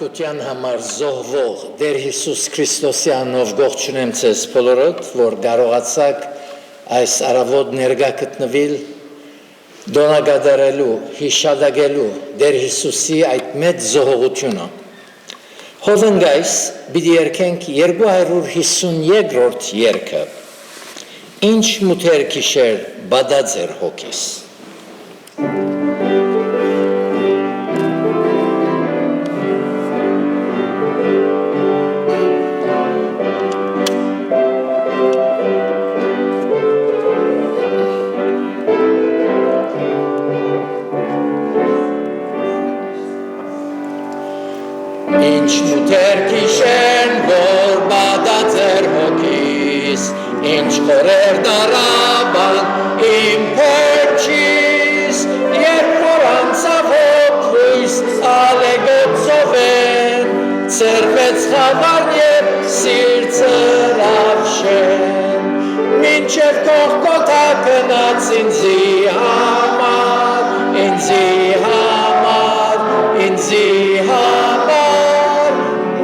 մարդկության համար զոհվող Տեր Հիսուս Քրիստոսի անունով ողջունեմ ձեզ բոլորդ, որ կարողացաք այս առավոտ ներկա գտնվել դոնագադարելու, հիշադակելու Տեր Հիսուսի այդ մեծ զոհողությունը։ Հովնգայս պիտի երգենք 252-րդ երգը։ Ինչ մութեր գիշեր բադաձեր հոգիս։ Ինչ մութեր գիշեր, որ բադաձեր հոգիս, ինչ խորեր դարաբան իմ փեչիս, երբ որ անցավոք լույս ալեգոտ ծովեն, ծերվեց խավարն և սիրծը ռավշեն, մինչև կողկոթա գնաց ինձի համար, ինձի համար, ինձի համար,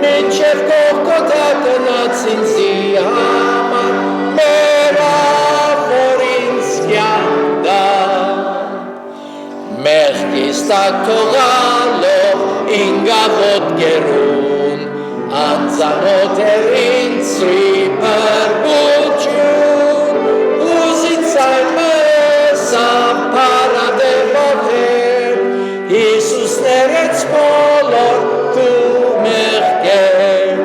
մինչև կողկոթա գնաց ինձի համար, մերավոր ինձ կյանքա, մեղքիս տակ թողալով ինգավոտ գերուն, անծանոթ էր ինձ փրկություն, ուզից այն մսավ փարադևով էր, Հիսուս ներեց բոլոր քու մեղքեր,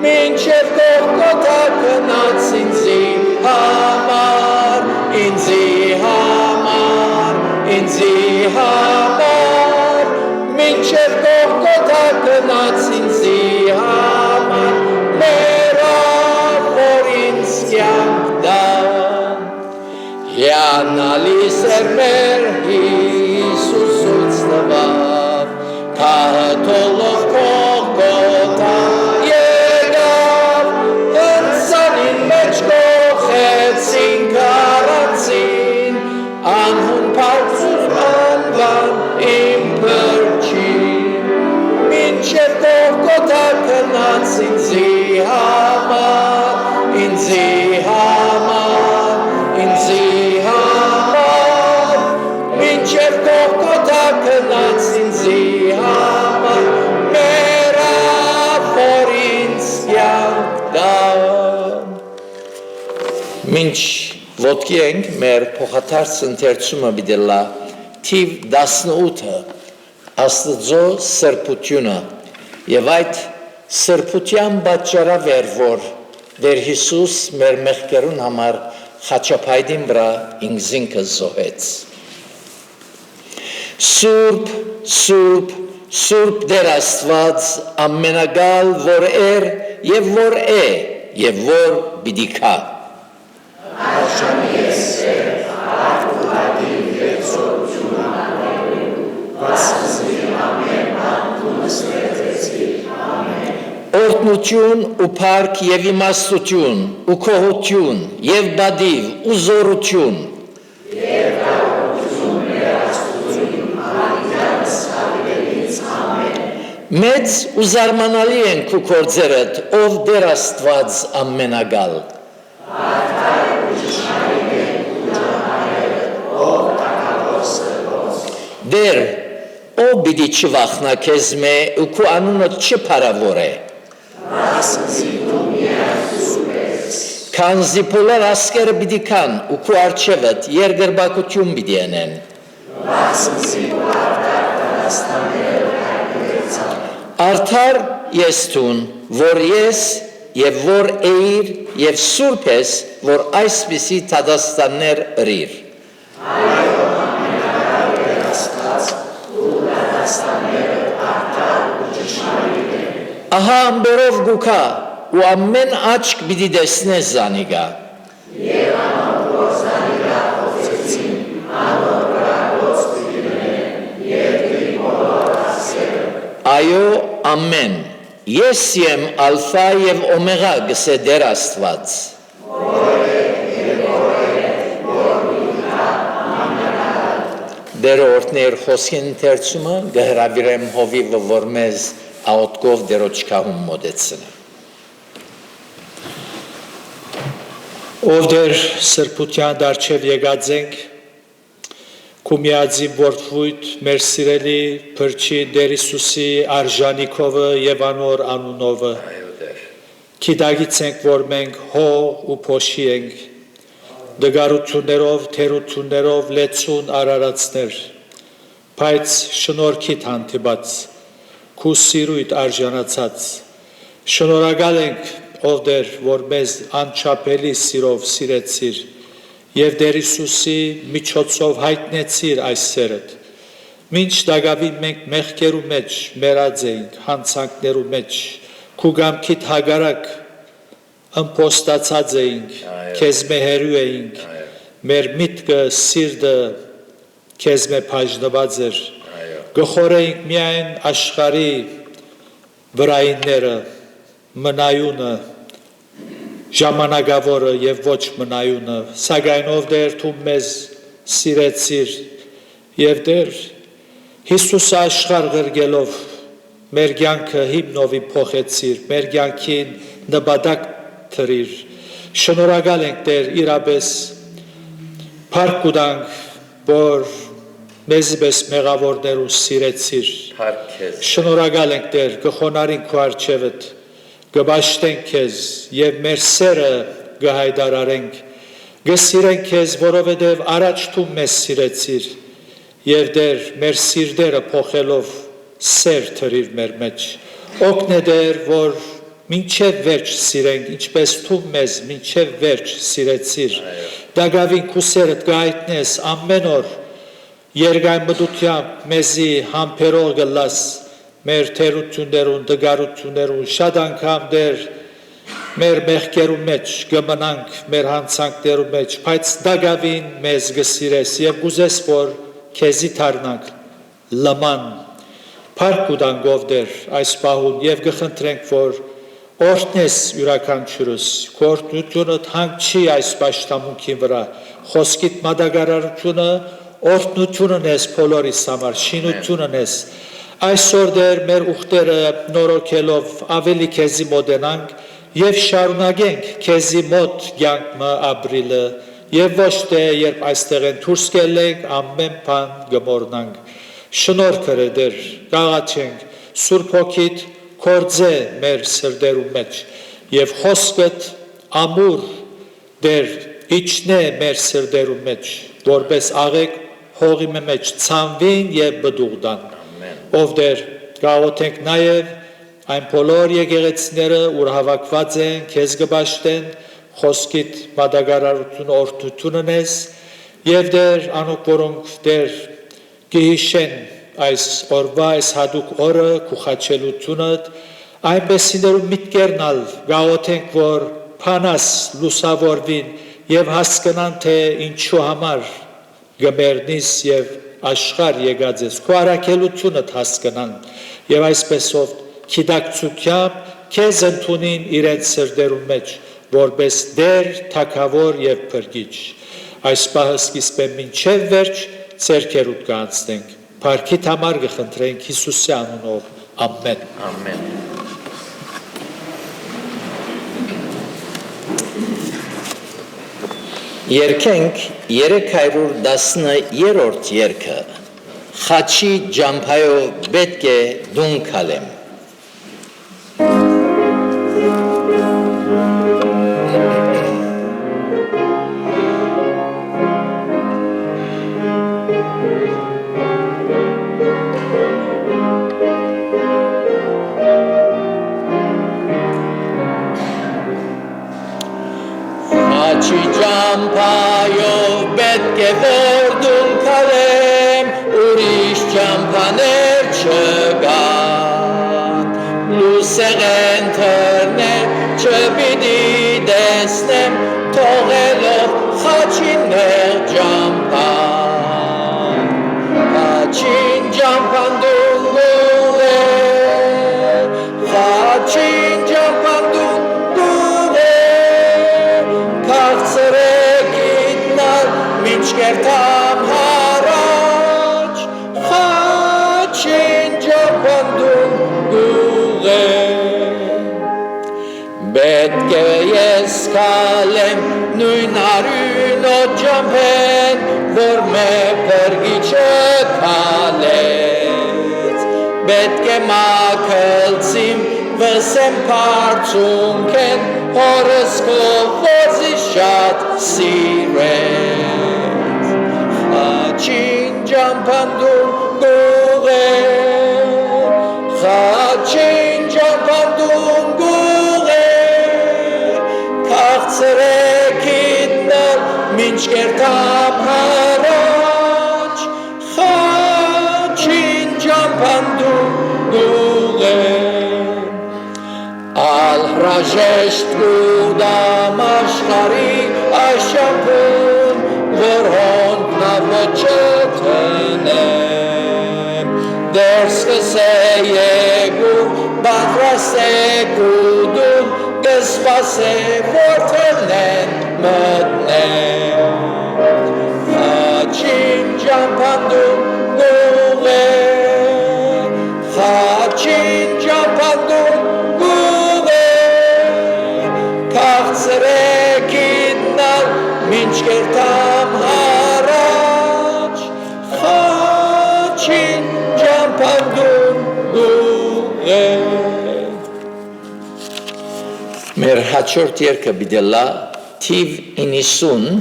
մինչև կողկոթա գնաց ինձի համար, ինձի համար, ինձի համար, մինչև կողկոթա գնաց ինձի համար, մերավոր ինձ կյանք տա, հիանալի սեր մեր Հիսուսուց տվավ, քահաթոլով կողկոթա եկավ, հնձանին մեջ կողեցին քարացին, անհուն բարձր անվան իմ փրկին, մինչև կողկոթա գնաց ինձի համար, ինձի համար, ինձի համար, մինչև կողկոթա գնաց ինձի համար, մերավոր ինձ կյանք տա։ Մինչ ոտքի ենք, մեր փոխադարձ ընթերցումը պիտի լա թիվ 18-ը Աստծո սրբությունը եւ այդ սրբության պատճառով էր, որ Տեր Հիսուս մեր մեղքերուն համար խաչապայտին վրա ինքզինքը զոհեց։ Սուրբ, Սուրբ, Սուրբ Տեր Աստված ամենագալ, որ էր եւ որ է եւ որ պիտի գա։ Աշանի ես արտուղադին և ծորություն անելու, վասկզի ամեն անդունս ներեցի, ամեն։ Օրհնություն ու փառք եւ իմաստություն ու քողություն եւ բադիվ ու զորություն Եվ կարողություն ներաստություն անիդանս հավելից, ամեն։ մեծ ու զարմանալի են քու գործերդ, ով Տեր Աստված ամենագալ։ Դեր, ով պիտի չվախնա քեզ մե ու քու անունը չփարավոր է։ Քանզի բոլոր ասկերը պիտի կան ու քու առջևդ երկրպագություն պիտի անեն։ Արդար ես տուն, որ ես եւ որ էիր եւ սուրբ ես, որ այսպիսի տադաստաններ ըրիր։ Ահա ամբերով գուքա ու ամեն աչք պիտի տեսնե զանիգա։ Եվ անոր զանիգա փոխեցին, անոր վրա ոց պիտի մնեն, երկրի բոլոր ասերը։ Այո, ամեն։ Ես եմ ալֆա եւ օմեգա գսե Տեր Աստված։ Դեր օրհներ խոսքին ընթերցումը գհրավիրեմ հովիվը, որ մեզ աղոտկով դերոչքահում մոդեցնը։ Ով դեր սրբության դարջև եկած ենք, քու միածին որդվույթ մեր սիրելի փրկի Տեր Հիսուսի արժանիքովը եւ անոր անունովը գիտակից ենք, որ մենք հող ու փոշի ենք, դգարություններով, թերություններով լեցուն արարածներ, բայց շնորհքիդ հանդիպած, քու սիրույթ արժանացած, շնորհակալ ենք, ով դեր, որ մեզ անչափելի սիրով սիրեցիր եւ Տեր Հիսուսի միջոցով հայտնեցիր այս սերդ։ Մինչ դակավին մենք մեղքերու մեջ մեռած էինք, հանցանքներու մեջ, քու գամքիդ հագարակ ըմպոստացած էինք, քեզ մեհերու էինք, մեր միտքը, սիրտը քեզ մե բաժնված էր, գխորեինք միայն աշխարհի վրայինները, մնայունը, ժամանակավորը եւ ոչ մնայունը, սակայն ով դեր դու մեզ սիրեցիր եւ դեր Հիսուսը աշխարհ գրգելով մեր կյանքը հիմնովի փոխեցիր, մեր կյանքին նպատակ դրիր, շնորհակալ ենք Տեր իրապես փառք ունենք, որ մեզպես մեղավորներու սիրեցիր, շնորհակալ ենք Տեր, կխոնարհենք քո առջևդ, կբաշխենք քեզ եւ մեր սերը կհայտարարենք, կսիրենք քեզ, որովհետեւ առաջ դու մեզ սիրեցիր եւ Տեր մեր սիրտերը փոխելով սեր թրիր մեր մեջ, օգնե Տեր, որ մինչև վերջ սիրենք, ինչպես դու մեզ մինչև վերջ սիրեցիր, դակավին քու սերդ կհայտնես ամեն օր երկայնմտությամբ մեզի համբերող գլաս մեր թերություններուն, դգարություններուն, շատ անգամ Տեր մեր մեղքերու մեջ կմնանք, մեր հանցանքներու մեջ, բայց դակավին մեզ կսիրես եւ կուզես, որ քեզի դառնանք լման, փառք ունենք ով Տեր այս պահուն եւ կխնդրենք, որ օրհնես յուրաքանչյուրս, քո օրհնությունը հանգչի այս պաշտամունքի վրա, խոսքիդ մատակարարությունը օրհնությունն ես բոլորիս համար, շինությունն ես, այսօր Տեր մեր ուխտերը նորոգելով ավելի քեզի մոտենանք եւ շարունակենք քեզի մոտ կյանքը ապրիլը եւ ոչ թե երբ այստեղ են դուրս գելենք ամեն բան գմորնանք շնորհ կրե Տեր կաղաչենք Սուրբ Հոգիդ կործե մեր սրտերու մեջ եւ խոսքդ ամուր Տեր իջնե մեր սրտերու մեջ որպես աղեկ հողի մեջ ցանվին եւ բդուղդան ով Տեր գաղութենք նաև այն բոլոր եկեղեցիները, ուր հավաքված են, քեզ կպաշտեն, խոսքիդ մատակարարություն օրհնությունն ես, եւ Տեր անոնք, որոնք Տեր կհիշեն այս օրվա, այս հատուկ օրը, քու խաչելությունդ, այնպեսիներու միտքերնալ գաղութենք, որ փանաս լուսավորվին եւ հասկանան, թե ինչու համար գմերնիս եւ աշխարհ եկած ես, քո առաքելությունը հասկանան եւ այսպեսով գիտակցությամբ քեզ ընդունին իրենց սրտերու մեջ որպես Տեր, Թագավոր եւ Փրկիչ այս պահը սկիզբը մինչեւ վերջ ցերկերուտ կանցնենք Փառքիդ համար կխնդրենք Հիսուսի անունով ամեն Ամեն Երկենք 313-րդ երգը Խաչի ջամփայով պետք է դուն քալեմ Խաչի ջամփայով պետք է որ դուն քալեմ ուրիշ ջամփաներ չկան լուսեղեն թռնեմ չպիտի տեսնեմ թողելով խաչին նեղ ջամփան խաչին ջամփան դուն գուղել խաչին ջամփան դուն Մինչկերտամ հարաջ խաչին ջապանդում Պետք է ես կալեմ նույն արյունոտ ջամփեն, որ մեր փրկիչը քալեց։ Պետք է մաքրցիմ վսեմ բարձունքեն, հորս քո ոզի շատ սիրեց։ Խաչին ջամփանդում գուղեր, խաչին ջամփանդում գուղեր, քաղցրեք իդնել մինչ կերտամ հարաջ, խաչին ջամփանդում գուղեր։ Ալհրաժեշտ կուդամ աշխարհի աշխարհում, որ հոնտնավը չթնեմ, դեր սկսեյեք ու բախրասեք ու դու կսպասեք, որ թնեն մտնեմ։ Խաչին ջամփանդում գուղեր, խաչին ջամփանդում գուղեր, քաղցրեք իդնալ մինչ կերտամ հարաջ, խաչին ջամփանդում գուղեր։ Մեր հաջորդ երգը բիդելա թիվ 90,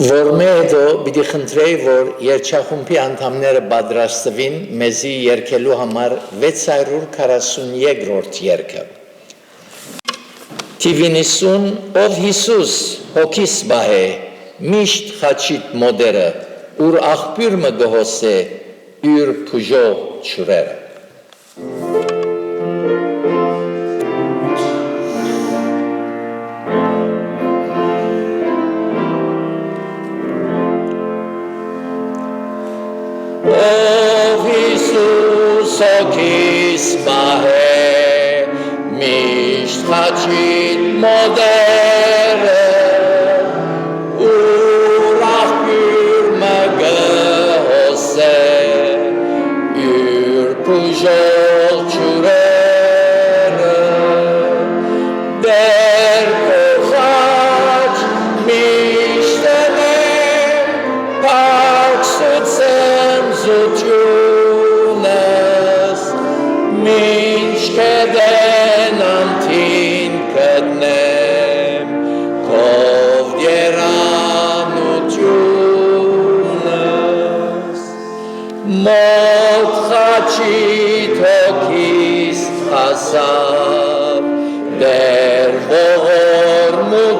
որ մեդո բիդի խնդրեի, որ երջախումբի անդամները պատրաստվին մեզի երգելու համար 642-րդ երգը։ Թիվ 90, ով Հիսուս հոգիս բահե, միշտ խաչիտ մոդերը, ուր աղբյուր մը գհոսե, յուր պուժող չուրերը։ Ով Հիսուս հոգիս բահե, միշտ խաչիտ մոդերը, ուր աղբյուր մը գհոսե, յուր պուժող չուրերը, դեր քո խաչ միշտ եմ, փակսուցեմ զությունս, մինչ կդեն անթին կդնեմ, քով երանությունս, մոտ խաչիտ հոգիս հասավ, դեր ողորմությանը,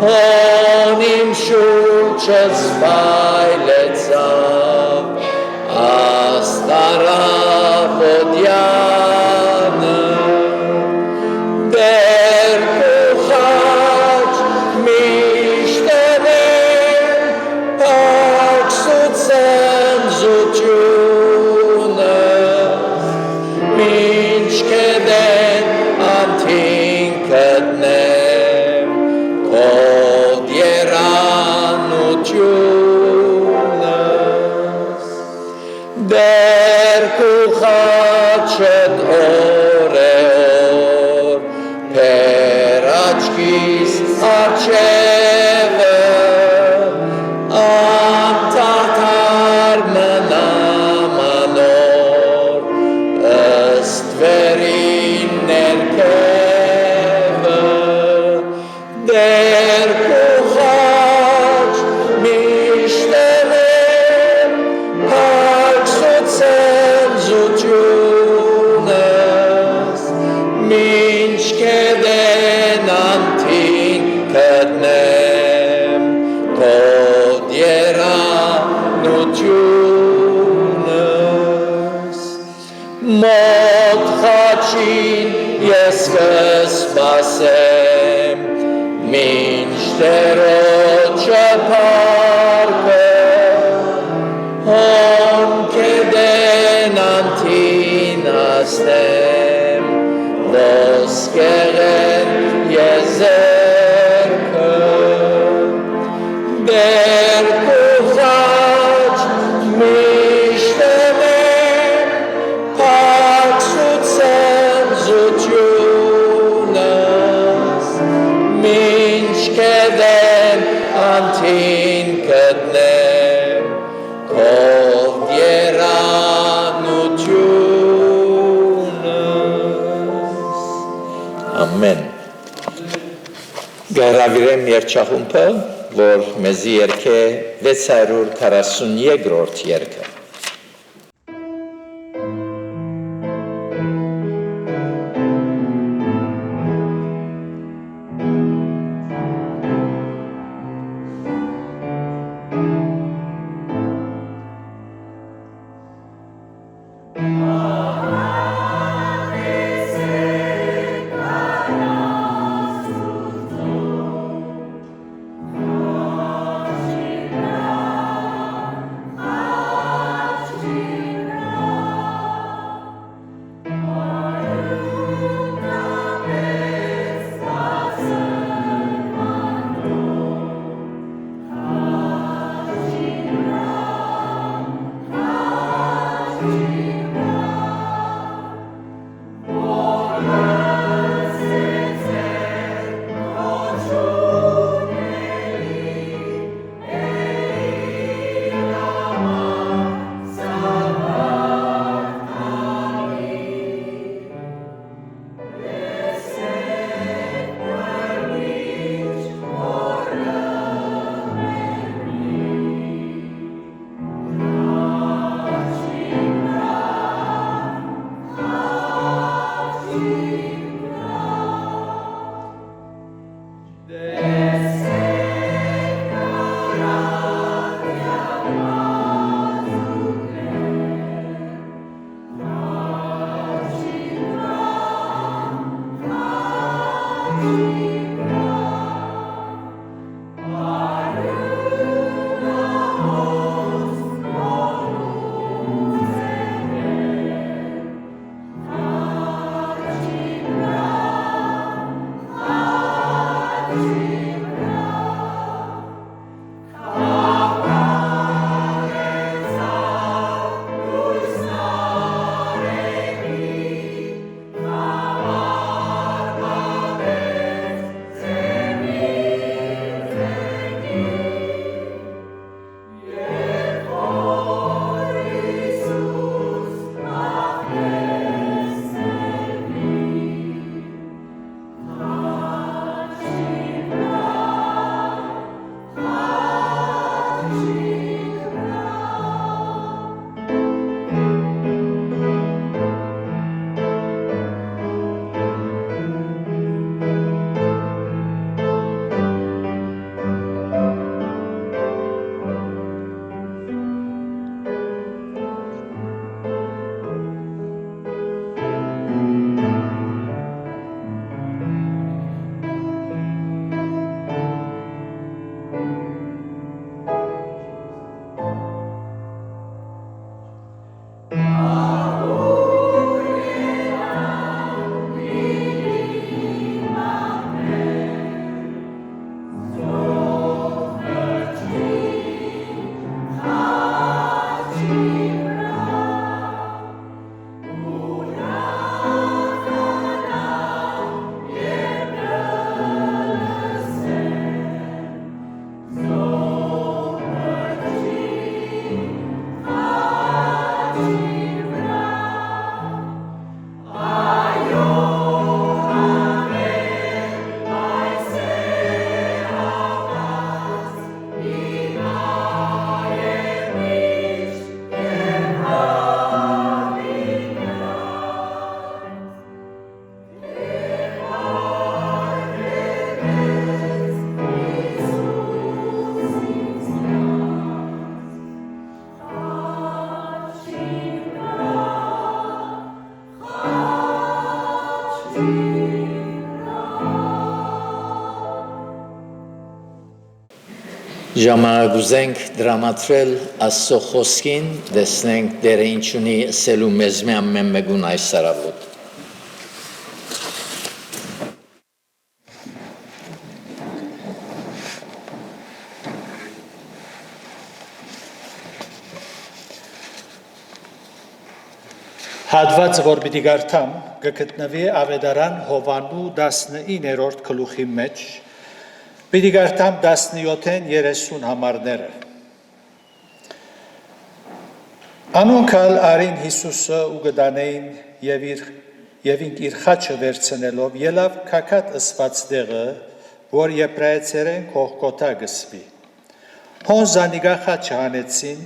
հոն իմ շուրջս վայլեցավ, աստարավոդյանը, դեր քո խաչ միշտ եմ, փակսուցեմ զությունս, մինչ կդեն անթին կդնեմ, քով երանությունս, դեր քո խաչդ օրեոր, փեր աչքիս առջևը, անդադար մնամ անոր, ըստ վերին ներքևը, դեր քո խաչ միշտ եմ, փակսուցեմ զությունս, մինչ կդեն անթին կդնեմ, քով երանությունս, մոտ խաչին ես կսպասեմ, մինչ Տերոջը փառքը, հոն կդեն անթին ասնեմ, ոսկեղեն եզերքը, դեր քո խաչ միշտ եմ, Ին կդնեմ թող երանությունս Ամեն Գարավիրեմ երջախումբը որ մեզի երկե 642-րդ երկը Ժամանակուզենք դրամատրել Աստծո խոսքին, տեսնենք դերը ինչ ունի ասելու մեզ ամեն մեկուն այս սարավոտ։ Հատվածը, որ պիտի կարդամ, կգտնվի Ավետարան Հովաննու 19-րդ գլուխի մեջ, Պիտի գարտամ 17-ին 30 համարները։ Անոնքալ արին Հիսուսը ու գդանեին եւ իր խաչը վերցնելով ելավ քակատ ըսված դեղը, որ եբրայեցերեն Գողգոթա գսվի։ Հոն զանիգա խաչը հանեցին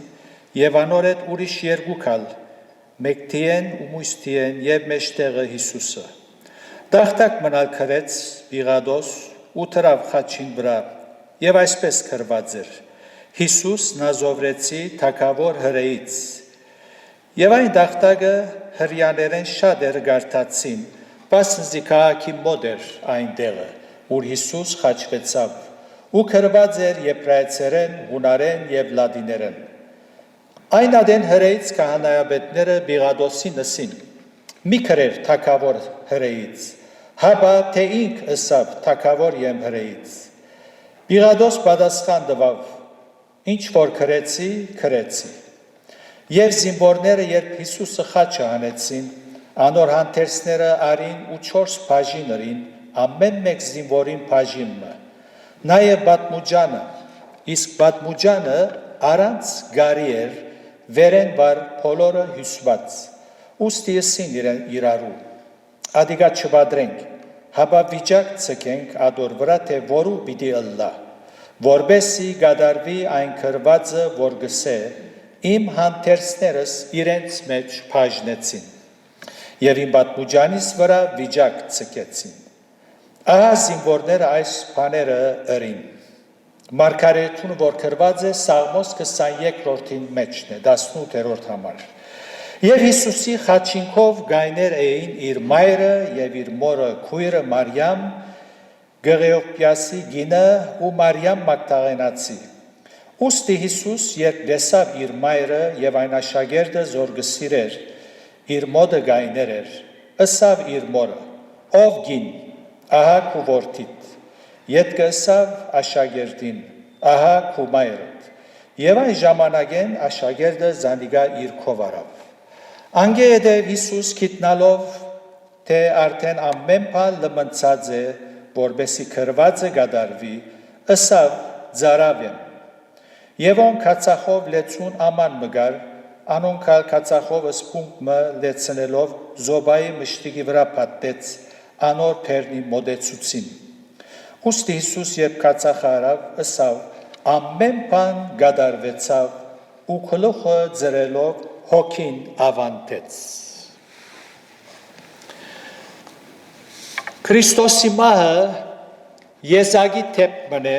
եւ անորդ ուրիշ երկուքալ, մեկտիեն ու մույստիեն եւ մեջտեղը Հիսուսը։ Դախտակ մնալ քրեց Պիղադոս ու թրավ խաչին վրա եւ այսպես քրված էր. Հիսուս Նազովրեցի թագավոր հրեից։ Եվ այն դախտակը հրյաներեն շատ գարտացին, պասնզի քաղաքի մոտ էր այն տեղը, ուր Հիսուս խաչվեցավ, ու քրված էր եբրայեցերեն, հունարեն եւ լատիներեն։ Այն ադեն հրեից քահանայապետները Պիղադոսի նսին, մի քրեր թագավոր հրեից, հաբա թե ինք ըսավ թագավոր եմ հրեից։ Պիղադոս պատասխան տվավ, ինչ որ քրեցի։ Եվ զինվորները երբ Հիսուսը խաչը հանեցին, անոր հանդերձները արին ու 4 բաժին ըրին, ամեն մեկ զինվորին բաժինը, նաև պատմուջանը, իսկ պատմուջանը առանց գարի էր, վերեն վար բոլորը հյուսված, ուստի ըսին իրարու, ադիգա չվադրենք, հաբա վիճակ ցկենք ադոր վրա, թե որու պիտի ըլլա, որբեսի գադարվի այն քրվածը, որ գսե, իմ հանդերձներս իրենց մեջ բաժնեցին եւ իմ պատմուջանից վրա վիճակ ցկեցին։ Ահա զինվորները այս բաները ըրին։ Մարգարեությունը որ գրված է Սաղմոս 23-րդին մեջն է 18-րդ համար։ Եվ Հիսուսի խաչինքով գայներ էին իր մայրը եւ իր մորը քույրը Մարիամ, Գեղեոպիասի գինը ու Մարիամ Մագդաղենացի։ Ուստի Հիսուս երբ դեսավ իր մայրը եւ այն աշակերտը զորգսիրեր, իր մոդը գայներ էր, ըսավ իր մորը, ով գին, ահա քու որդիդ, ետք ըսավ աշակերտին, ահա քու մայրդ, եւ այն ժամանակեն աշակերտը զանիգա իր քով արավ։ Անգե հետև Հիսուս գիտնալով, թե արդեն ամեն բան լմնցած է, որբեսի քրվածը գադարվի, ըսավ ծարավ եմ։ Եվ on կացախով լեցուն աման մգար, անոնքալ կացախով սպունք մը լեցնելով զոբայի մշտիկի վրա պատտեց, անոր պերնի մոդեցուցին։ Ուստի Հիսուս երբ կացախ արավ, ըսավ, ամեն բան գադարվեցավ, ու քլոխը ձրելով հոգին ավանտեց։ Քրիստոսի մահը եզագի թեպ մնե,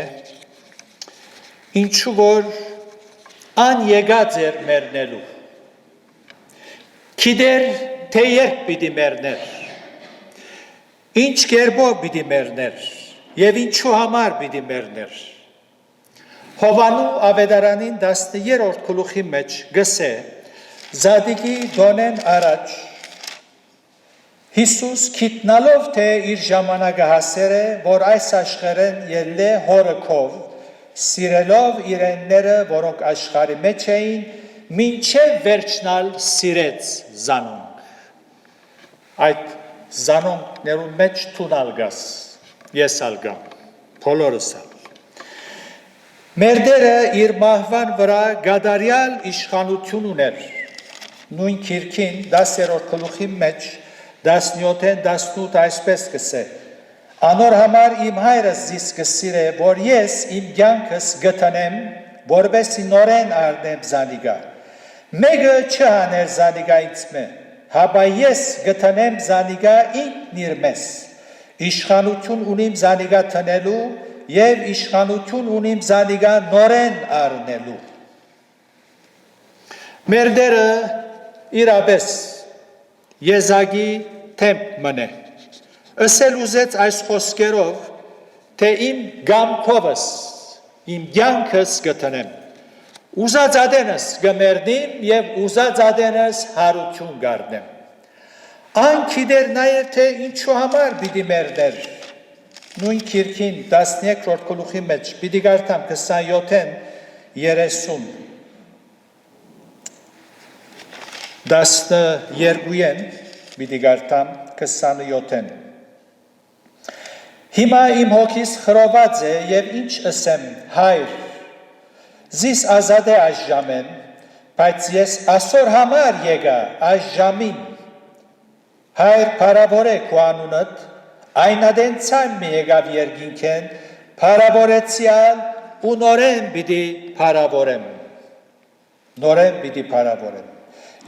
ինչու որ ան եկած էր մեռնելու, գիտեր թե երբ պիտի մեռներ, ինչ կերպով պիտի մեռներ եւ ինչու համար պիտի մեռներ։ Հովանու ավետարանին 13-րդ գլուխի մեջ գսե Զադիկի դոնեն առաջ Հիսուս գիտնալով թե իր ժամանակը հասեր է, որ այս աշխարհեն ելլե հորը քով սիրելով իրենները, որոնք աշխարհի մեջ էին, մինչև վերջնալ սիրեց զանոնք։ Այդ զանոնքներու մեջ տուն ալգաս, ես ալգամ, բոլորս ալ։ Մեր դերը իր մահվան վրա գադարյալ իշխանություն ուներ, նույն քիրքին 10-րդ գլուխի մեջ 17-ին 18 այսպես կսե, Անոր համար իմ հայրս զիս կսիրե, որ ես իմ կյանքս գտնեմ, որբեսի նորեն առնեմ զանիգա։ Մեկը չհաներ զանիգա ինձ մե, հաբա ես գտնեմ զանիգա ինքն իր մեզ։ Իշխանություն ունիմ զանիգա տնելու եւ իշխանություն ունիմ զանիգա նորեն առնելու։ Մեր դերը իրապես եզագի թեմp մնե։ Ասել ուզեց այս խոսքերով, թե իմ գամքովս, իմ կյանքս գտնեմ, ուզած ադենս գմերնիմ եւ ուզած ադենս հարություն գարնեմ։ Այն գիտեր նաեւ թե ինչու համար պիտի մեռներ։ Նույն քիրքին 13-րդ գլուխի մեջ պիտի գարտամ 27-ին 30 12-ին պիտի գարտամ 27-ին Հիմա իմ հոգիս խրոված է եւ ինչ ասեմ, հայր, զիս ազատ է այս ժամեն, բայց ես այսօր համար եկա այս ժամին, հայր փարավոր է քո անունդ, այնադեն ցայմ մի եկավ երկինքեն, փարավորեցյալ ու նորեն պիտի փարավորեմ,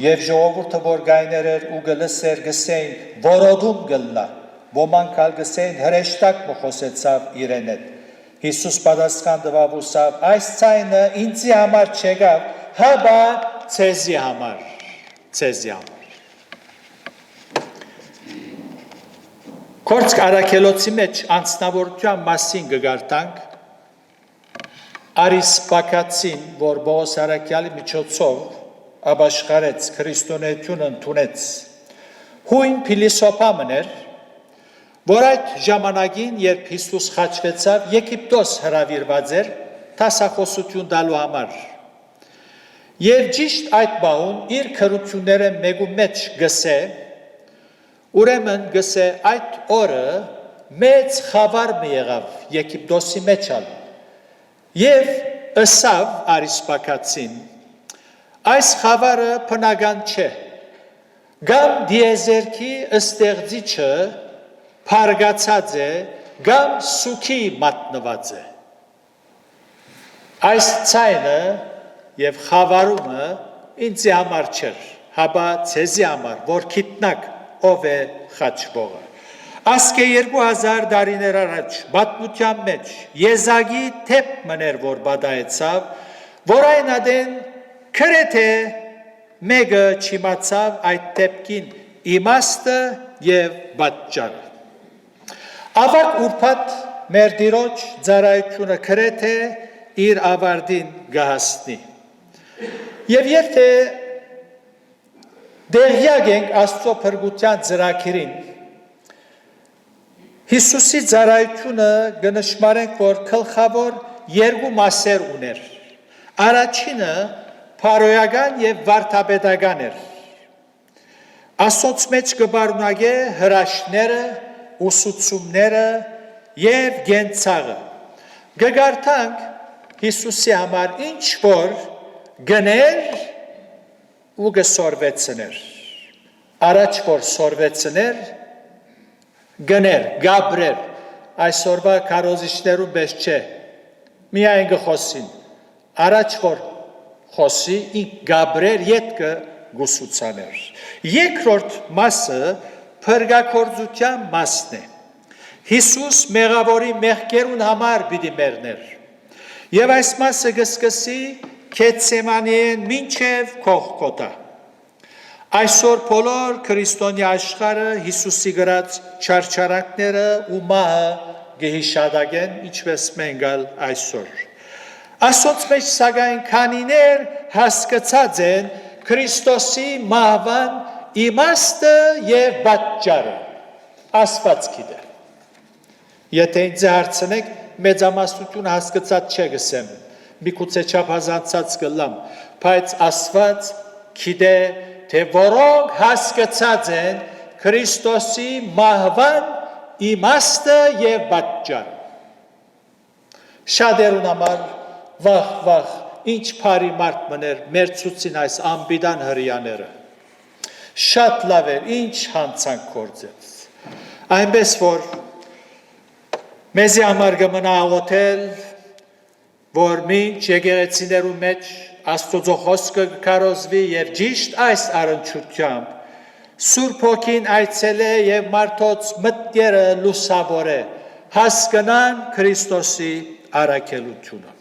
եւ ժողովուրդը որ գայներ էր ու գլսեր գսեին, որոդում գլնա, ոմանք ալ գսեին հրեշտակ մխոսեցավ իրեն հետ, Հիսուս պատասխան տվավ ուսավ, այս ցայնը ինձի համար չեկավ, հաբա ցեզի համար, Կորցք արաքելոցի մեջ անձնավորության մասին գգարտանք, Արիսպակացին, որ Բողոս Արաքյալի միջոցով աբաշխարեց, քրիստոնեությունը ընդունեց, հույն փիլիսոփա մներ, որ այդ ժամանակին, երբ Հիսուս խաչվեցավ, Եգիպտոս հրավիրված էր դասախոսություն տալու համար։ Եվ ճիշտ այդ բահուն իր քրությունները մեկու մեջ գսե, ուրեմն գսե այդ օրը մեծ խավար մի եղավ Եգիպտոսի մեջ ալ։ Եվ ըսավ Արիսպակացին, այս խավարը բնական չէ, գամ դիեզերքի ստեղծիչը փարգացած է, գամ սուքի մատնված է։ Այս ցայնը եւ խավարումը ինձի համար չէր, հաբա ցեզի համար, որ գիտնակ ով է խաչվողը։ Ասկե 2000 տարիներ առաջ պատմության մեջ Եզակի թեփ մներ որ բադայեցավ, որ այն ադեն քրեթե մեկը չիմացավ այդ թեփքին իմաստը եւ պատճառը։ Ավակ ուրբաթ մեր Տիրոջ ծառայությունը քրեթե իր ավարտին գահասնի։ Եվ եթե դեղյակ ենք Աստծո փրկության ծրագիրին, Հիսուսի ծառայությունը գնշմարենք, որ գլխավոր երկու մասեր ուներ։ Առաջինը փարոյական եւ վարդապետական էր։ Աստծո մեջ կբարունագե հրաշքները, ուսուցումները եւ գենցաղը։ Գգարտանք Հիսուսի համար ինչ որ գներ ու գսորվեցներ։ Առաջ որ սորվեցներ, գներ, գաբրեր, այսօրվա քարոզիչներու պես չէ, միայն գխոսին, առաջ որ խոսի, ինք գաբրեր ետքը գուսուցաներ։ Երկրորդ մասը փրկագործության մասն է։ Հիսուս մեղավորի մեղքերուն համար պիտի մեռներ։ Եվ այս մասը գսկսի Գեթսեմանիեն մինչև Գողգոթա։ Այսօր բոլոր քրիստոնյա աշխարհը Հիսուսի գրած չարչարանքները ու մահը գհիշադագեն, ինչպես մենք այսօր։ Աստծո մեջ սակայն քանիներ հասկացած են Քրիստոսի մահվան իմաստը եւ պատճառը։ Աստված գիտե։ Եթե ինձ հարցնեք, մեծամասնությունը հասկացած չէ գսեմ, միգուցե չափազանցած կլամ, բայց Աստված գիտե, թե որոնք հասկացած են Քրիստոսի մահվան իմաստը եւ պատճառը։ Շատերուն համար վախ, ինչ բարի մարդ մներ մեր ցուցին այս ամբիդան հրյաները։ Շատ լավ էր, ինչ հանցանք կործեց։ Այնպես որ մեզի համար կմնա աղոթել, որ մինչ եկեղեցիներու մեջ Աստծո խոսքը կարոզվի եւ ճիշտ այս առընչությամբ Սուրբ Հոգին այցելե եւ մարդոց մտքերը լուսավորե, հասկանան Քրիստոսի առաքելությունը։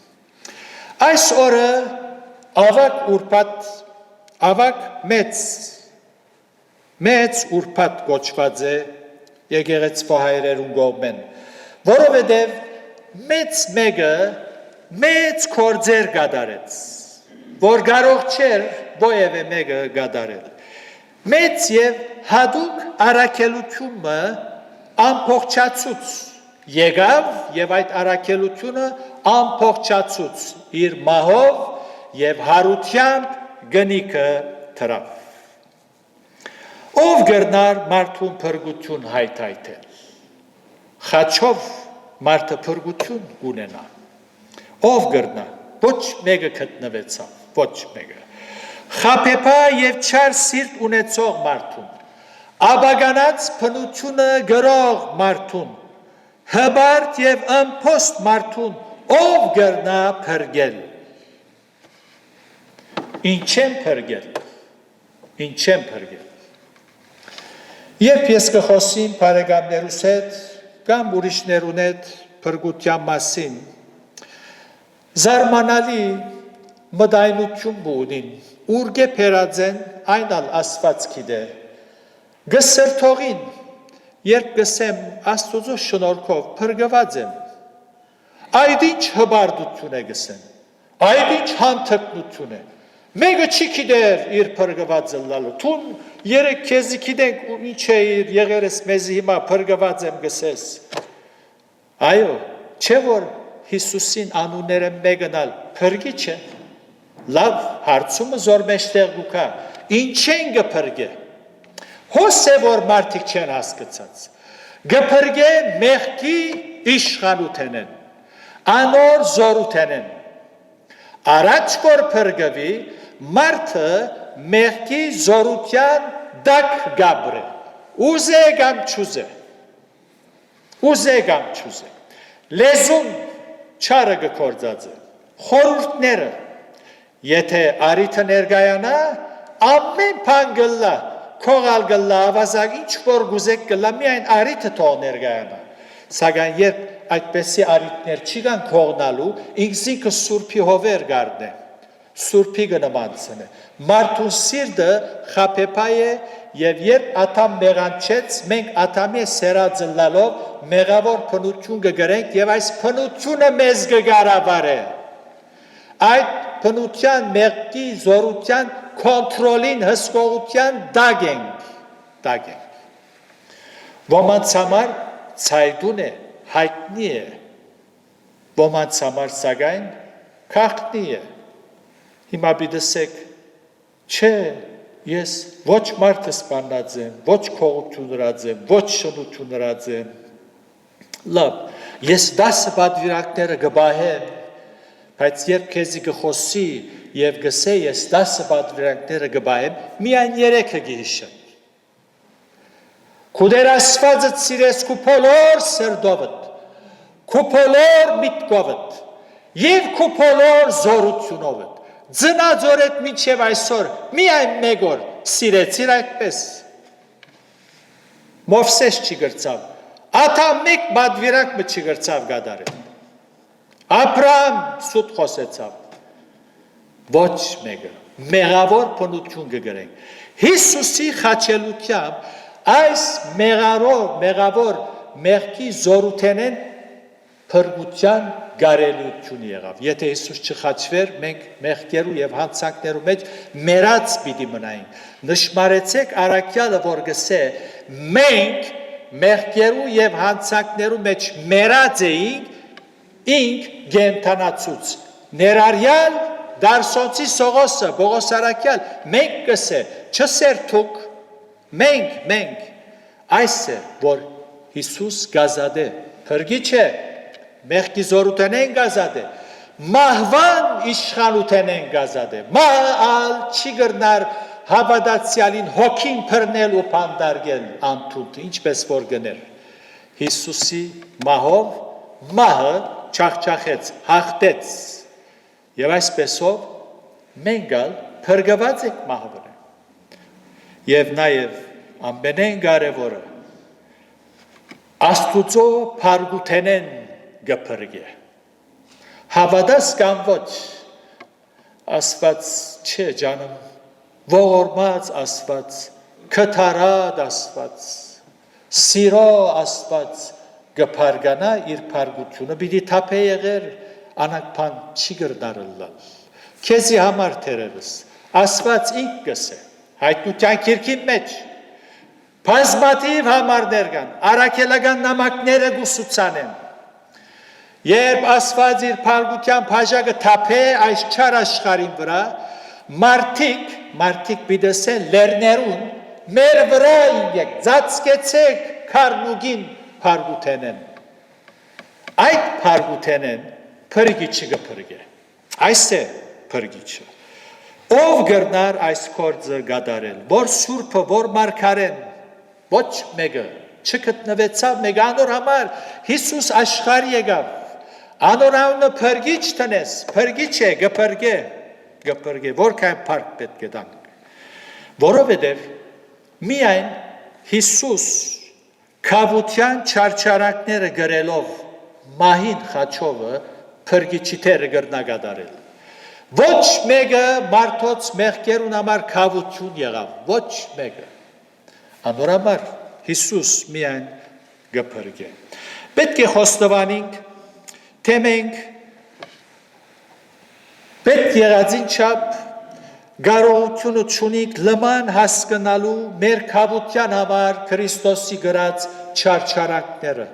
Այս օրը ավակ ուրբաթ, ավակ մեծ ուրբաթ կոչված է եկեղեցվո հայրերուն կողմեն, որովհետև մեծ մեկը մեծ գործեր կատարեց, որ կարող չէր ովևէ մեկը կատարել։ Մեծ եւ հատուկ առաքելությունը ամբողջացուց եկավ եւ այդ առաքելությունը ամբողջացուց իր մահով եւ հարությամբ գնիկը թրավ։ Ով գրնար մարդուն փրկություն հայթայթել։ խաչով մարդը փրկություն ունենա։ Ով գրնա, ոչ մեկը գտնվեցավ, ոչ մեկը։ Խաբեբա եւ չար սիրտ ունեցող մարդուն, աբագանած փնությունը գրող մարդուն, հբարտ եւ ըմփոստ մարդուն, ով գրնա փրկել։ Ինչ եմ փրկել։ Երբ ես կխոսեմ բարեկամներուս հետ կամ ուրիշներուն հետ փրկության մասին, զարմանալի մտայնություն բունին, ուրգե փերածեն այն ալ Աստված գիտե։ Գսրթողին, երբ գսեմ Աստուծո շնորհքով փրկված եմ, այդ ինչ հբարդություն է գսեմ, այդ ինչ հանթկնություն է։ Մեկը չի գիտեր իր փրկվածը լալու։ Թուն երեք քեզի գիտենք ինչ է իր եղերս մեզի հիմա փրկված եմ գսես։ Այո, չէ որ Հիսուսին անունները մեկնալ փրկիչ է։ Լավ, հարցումը զոր մեջտեղ գուքա։ Ինչ են գփրկե։ Հոս է որ մարդիկ չեն հասկացած։ Գփրկե մեղքի իշխանութենեն։ Անոր զորութենեն։ Առաջ որ փրկվի մարդը մեղքի զորության դակ գաբրե, ուզե կամ չուզե, լեզուն չարը գկործած է, խորուրդները, եթե արիթը ներգայանա, ամեն պան գլլա, կողալ գլլա, ավազակ, ինչ որ գուզեք գլլա, միայն արիթը թող ներգայանա, սակայն երբ այդպեսի արիթներ չի կան կողնալու, ինքզինքը սուրպի հովեր գարդն է, Սուրբի գնամանցն է, մարդուն սիրտը խաբեբա է և երբ ատամ մեղանչեց, մենք ատամի սերածը լալով մեղավոր փնություն գգրենք և այս փնությունը մեզ գգարավար է։ Այդ փնության մեղքի զորության կոնտրոլին հսկողության դագ ենք։ Ոմանց համար ցայդուն է, հայտնի է, ոմանց համար սակայն քաղտնի է։ Հիմա բիդսեք, չէ, ես ոչ մարդը սպանած եմ, ոչ քողություն հրած եմ, ոչ շնություն հրած եմ, լավ, ես 10 պատվիրանքները գբահեմ, բայց երբ քեզի գխոսի և գսե ես 10 պատվիրանքները գբահեմ, միայն 3-ը գիհիշեմ, քու դեր Աստվածդ սիրես քու բոլոր սրդովդ, քու բոլոր միտքովդ և քու բոլոր զորությունովդ, Ձնաձորետ մինչև այսօր, միայն մեկ օր սիրեցիր այդպես։ Մովսես չի գրծավ, ատամ մեկ պատվիրանք չի գրծավ գադարել։ Աբրահամ սուտ խոսեցավ, ոչ մեկը, մեղավոր փնություն կգրենք։ Հիսուսի խաչելությամբ այս մեղավոր մեղքի զորութենեն փրկության գարելություն եղավ։ Եթե Հիսուս չխաչվեր, մենք մեղքերու և հանցանքներու մեջ մերած պիտի մնայինք։ Նշմարեցեք առաքյալը, որ գսե, մենք մեղքերու և հանցանքներու մեջ մերած էինք ինք գենթանացուց։ Ներարյալ դարսոնցի Սողոսը, Բողոս առաքյալ, մենք գսե, չսերթուք, մենք, այս է, որ Հիսուս գազադե, փրկիչ է, մեղքի զորութենեն գազադե, մահվան իշխանութենեն գազադե, մահալ չի գրնար հավատացյալին հոգին փրնել ու պանդարգել անթունդ, ինչպես որ գներ, Հիսուսի մահով, մահը չախչախեց, հաղթեց, և այսպեսով մենգալ փրկված եք մահվրը, և նաև ամենեն կարևորը, Աստուծո փարգութենեն գփրկե։ Հավատաս կամ ոչ, Աստված չէ ջանում, ողորմած Աստված, քթարած Աստված, սիրո Աստված գփարգանա իր փարգությունը, պիտի թափե եղեր, անակփան չի գրնարըլլալ։ Քեզի համար թերևս, Աստված ինք գսե, հայտնության քիրքի մեջ, բազմաթիվ համարներ կան, առաքելական նամակները գուսուցանեն, երբ Աստված իր փարգության բաժակը թափե այս չար աշխարհին վրա, մարդիկ պիտեսեն լերներուն, մեր վրա ինգեք, ծածկեցեք քարնուգին փարգութենեն, Այդ փարգութենեն փրկիչը կփրկե։ Այս է փրկիչը։ Ով գրնար այս կորձը գադարել, որ սուրբը, որ մարգարեն, ոչ մեկը չգտնվեցավ մեկ անոր համար Հիսուս աշխարհ եկավ։ Անոր անունը փրկիչ տնես, փրկիչ է, գփրկե, որքան փառք պետք է տանք։ Որովհետև միայն Հիսուս քավության չարչարանքները գրելով մահին խաչովը փրկիչի թերը գրնագադարել։ Ոչ մեկը մարդոց մեղքերուն համար քավություն եղավ, ոչ մեկը։ Անոր համար Հիսուս միայն գփրկե։ Պետք է խոստովանենք, թե մենք պետք եղածին չափ կարողությունը չունենք լման հասկանալու մեր քավության համար Քրիստոսի գրած չարչարանքները,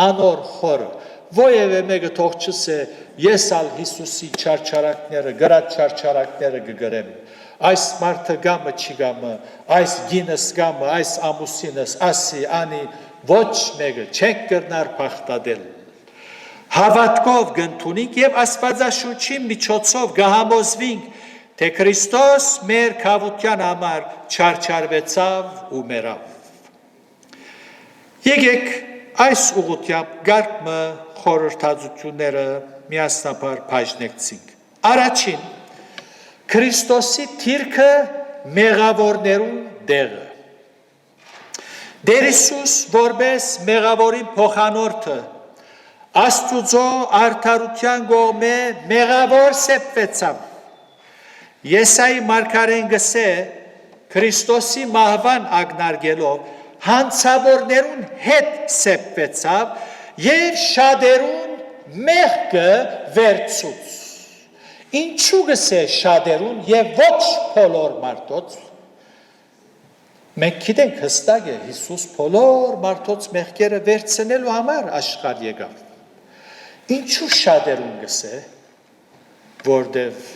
անոր խորը, Ոևէ մեկը թող չսե ես ալ Հիսուսի չարչարանքները, գրած չարչարանքները կգրեմ։ Այս մարդը գամը չի գամը, այս գինս գամը, այս ամուսինս, ասի, անի, ոչ մեկը չենք կրնար պախտադել։ Հավատքով գնդունենք և աստվածաշունչի միջոցով գահամոզվինք, թե Քրիստոս մեր քավության համար չարչարվեցավ ու մեռավ։ Եկեք այս ուղղությամբ գարկմը խորհրդածությունները միասնաբար բաժնեցինք։ Առաջին Քրիստոսի թիրքը մեղավորներուն դեղը։ Տեր Հիսուս որպես մեղավորի փոխանորդը Աստուծո արդարության կողմէ մեղավոր սեպվեցավ։ Եսայի մարգարեն գսե Քրիստոսի մահվան ակնարկելով հանցավորներուն հետ սեպվեցավ և շատերուն մեղքը վերցուց։ Ինչու գսե շատերուն և ոչ բոլոր մարդոց։ Մենք գիտենք հստակ է Հիսուս բոլոր մարդոց մեղքերը վերցնելու համար աշխարհ եկավ։ Ինչու շատերուն գսե, որտև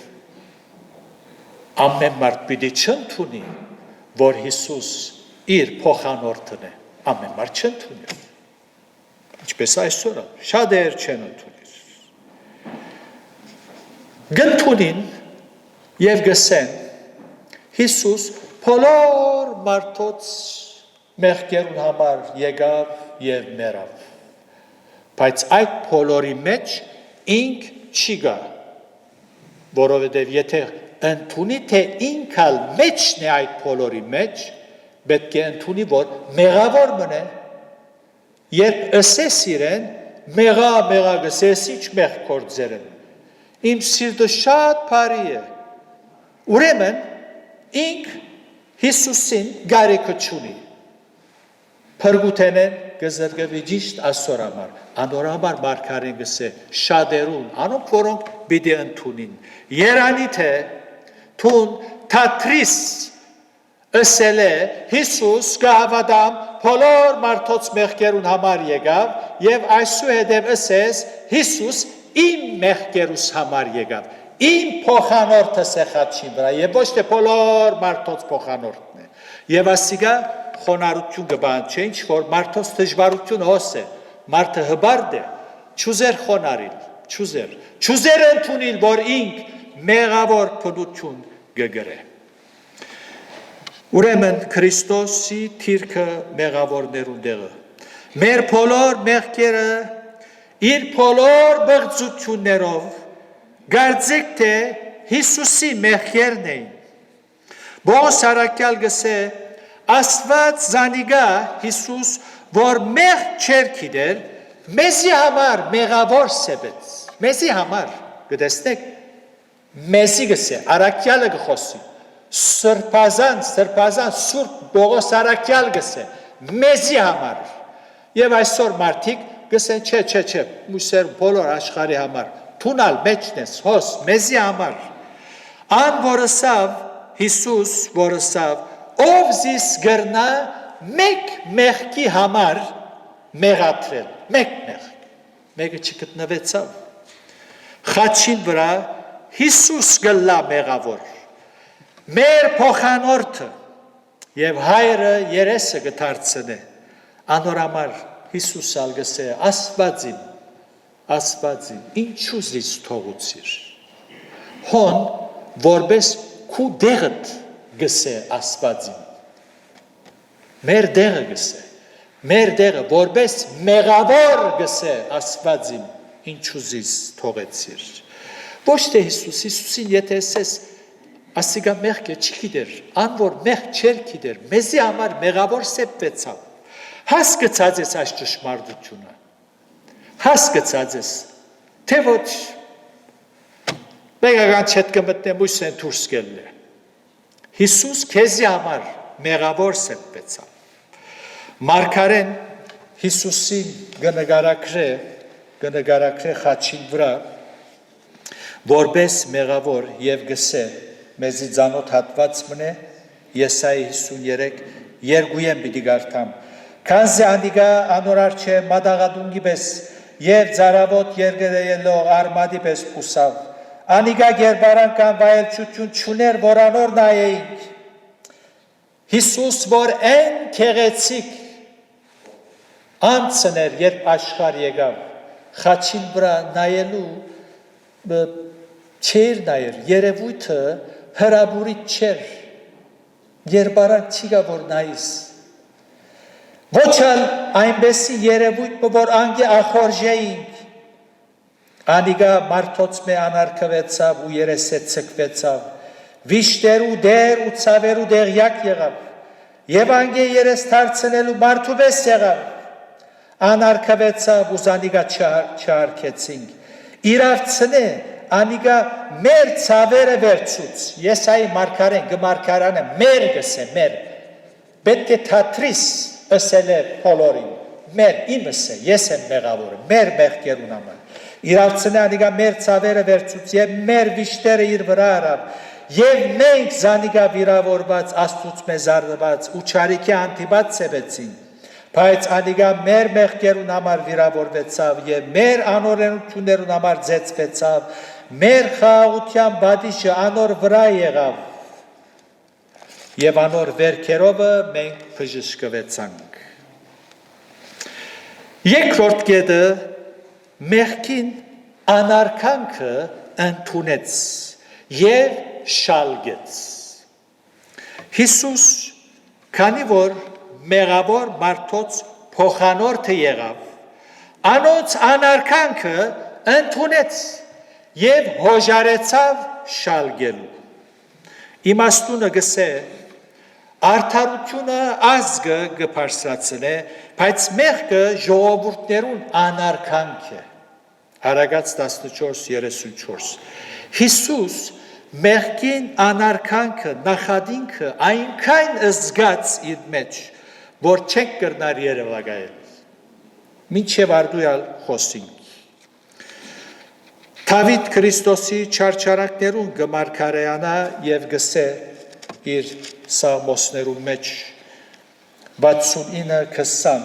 ամեն մարդ պիտի չընդունի, որ Հիսուս իր փոխանորդն է, ամեն մարդ չընդունի։ Ինչպես այսօր շատեր չեն ընդունի։ Գնդունին և գսեն Հիսուս բոլոր մարդոց մեղքերուն համար եկավ և մեռավ։ Բայց այդ բոլորի մեջ ինք չի գա, որովհետև եթե ընդունի, թե ինքալ մեջն է այդ բոլորի մեջ, պետք է ընդունի, որ մեղավոր մնե, երբ ըսես իրեն, մեղա գսես, ինչ մեղ կործեր եմ, իմ սիրտը շատ բարի է, ուրեմն ինք Հիսուսին գարեքը չունի, փրկութենեն գզրգվի ճիշտ ասոր համար, անոր համար մարգարեն գսե շատերուն, անոնք որոնք պիտի ընդունին, երանի թե թուն թատրիս ըսել է Հիսուս կհավատամ բոլոր մարդոց մեղքերուն համար եկավ և այսուհետև ըսես Հիսուս իմ մեղքերուս համար եկավ, իմ փոխանորդս է խաչի վրա և ոչ թե բոլոր մարդոց փոխանորդն է և ասիկա խոնարհություն կբան չէ, ինչ որ մարդոց դժվարություն հոս է, մարդը հբարդ է, չուզեր խոնարհիլ, չուզեր ընդունել, որ ինք մեղավոր փնություն կգրե։ Ուրեմն Քրիստոսի թիրքը մեղավորներուն դեղը։ Մեր բոլոր մեղքերը իր բոլոր բղծություններով գարձեք թե Հիսուսի մեղքերն էին։ Բողոս առաքյալ գսե Աստված զանիգա Հիսուս, որ մեղ չեր գիտեր, մեզի համար մեղավոր սեպեց, մեզի համար, կտեսնեք, մեզի գսե, առաքյալը գխոսի, սրբազան, սուրբ Բողոս առաքյալ գսե, մեզի համար, և այսօր մարդիկ գսեն, չէ, մուսեր բոլոր աշխարհի համար, թունալ մեջնես, հոս, մեզի համար, ան որսավ, Հիսուս որսավ, ով զիս գրնա մեկ մեղքի համար մեղատրել, մեկ մեղք, մեկը չգտնվեցավ, խաչին վրա Հիսուս գլա մեղավոր, մեր փոխանորդը և հայրը երեսը գթարցնե, անոր համար Հիսուս ալ գսե, Աստված իմ, ասվածին, ինչու զիս թողուցիր, հոն որպես քու դեղդ գսե ասվածին, մեր դեղը գսե, մեր դեղը որպես մեղավոր գսե ասվածին, ինչու զիս թողեցիր, ոչ թե Հիսուսին եթե ասես, ասիգա մեղք է չի գիտեր, անոր մեղք չեր գիտեր, մեզի համար մեղավոր սեպվեցավ, հասկացած ես այս ճշմարտությունը, հասկացած ես, թե ոչ, մեկական չետ կմտնեմ ուս են դուրս գելն է, Հիսուս քեզի համար մեղավոր սեպվեցավ, Մարգարեն Հիսուսին գնգարակրե խաչին վրա, որպես մեղավոր և գսե, մեզի ձանոտ հատված մնե, Եսայի 53, երկույեմ պիտի գարտամ, Քանզի անիգա անորար չէ մադաղադունգի պես և ձարավոտ երգերելով արմադի պես պուսավ, անիգա գերբարան կան վայելչություն չուներ, որ անոր նայեինք, Հիսուս, որ են կեղեցիկ, անցներ, երբ աշխար եկավ, խաչին վրա նայելու, չեր նայր, երևույթը հրաբուրիտ չեր, գերբարան չիգա, որ նայիս, ոչ ալ այնպեսի երևույթ, որ անգե ախորժեինք, անիգա մարդոց մե անարկվեցավ ու երեսե ցկվեցավ, վիշտերու դեր ու ցավերու դեղյակ եղավ, և անգե երես թարցնելու մարդու վես եղավ, անարկվեցավ ու զանիգա չարկեցինք, իրավցնե, անիգա մեր ցավերը վերցուց, Եսայի մարգարեն, գմարգարանը, մեր գսե, մեր, պետք է թատրիս, ասել է բոլորին, մեր իմս է, ես եմ մեղավորը, մեր մեղքերուն համար, իրավցնե անիգա մեր ցավերը վերցուց և մեր վիշտերը իր վրա արավ, և մենք զանիգա վիրավորված, աստուծ մեզ արված, ու չարիքի անտիբած սևեցին, բայց անիգա մեր մեղքերուն համար վիրավորվեցավ և մեր անօրենություններուն համար ձեցվեցավ, մեր խաղաղության բադիշը անոր վրա եղավ, և անոր վերքերովը մենք բժշկվեցանք։ Երկրորդ կետը մեղքին անարքանքը ընդունեց և շալգեց։ Հիսուս, քանի որ մեղավոր մարդոց փոխանորդը եղավ, անոց անարքանքը ընդունեց և հոժարեցավ շալգելու։ Իմաստունը գսե, արդարությունը ազգը գպարսրացն է, բայց մեղքը ժողովուրդներուն անարքանք է։ Արագած 14:34 Հիսուս մեղքին անարքանքը նախադինքը այնքան զգաց իր մեջ, որ չենք կրնար երևակայել։ Մինչև արդույալ խոսինք։ Դավիթ Քրիստոսի չարչարանքներուն գմարգարեանա և գսե իր սաղմոսներուն մեջ 69:20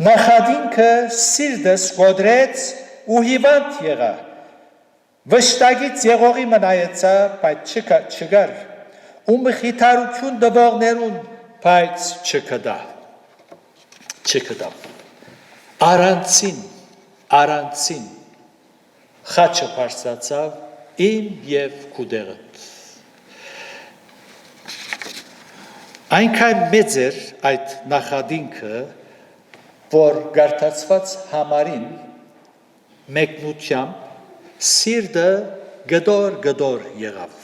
Նախադինքը սիրտս գոդրեց ու հիվանդ եղա, վշտագից եղողի մնայեցա, բայց չգար, ու մխիթարություն դվողներուն, բայց չկդա, առանցին, խաչը պարսացավ իմ և կուդեղըտ։ Այնքան մեծ էր այդ նախադինքը, որ գարտացված համարին մեկնությամբ սիրտը գդոր եղավ։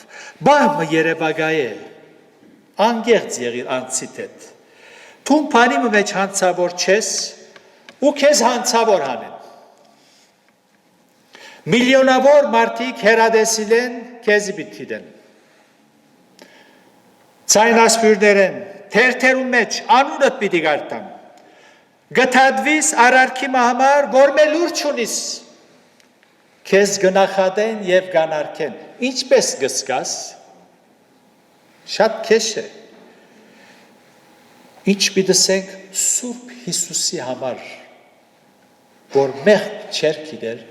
Բահմը երևակայ է, անգեղծ եղիր անցիտ հետ։ Թուն պանիմը մեջ հանցավոր չես ու քեզ հանցավոր հանեն։ Միլիոնավոր մարդիկ հերադեսիլ են, քեզի պիտիդեն։ Ցայնասպյուրներ են, թերթերուն մեջ անունըտ պիտի գարտան։ Գթադվիս արարքի համար, որ մե լուր չունիս, քեզ գնախադեն և գանարկեն, ինչպես գսկաս, շատ քեշ է, ինչ պիտսենք Սուրբ Հիսուսի համար, որ մեղք չեր գիտեր,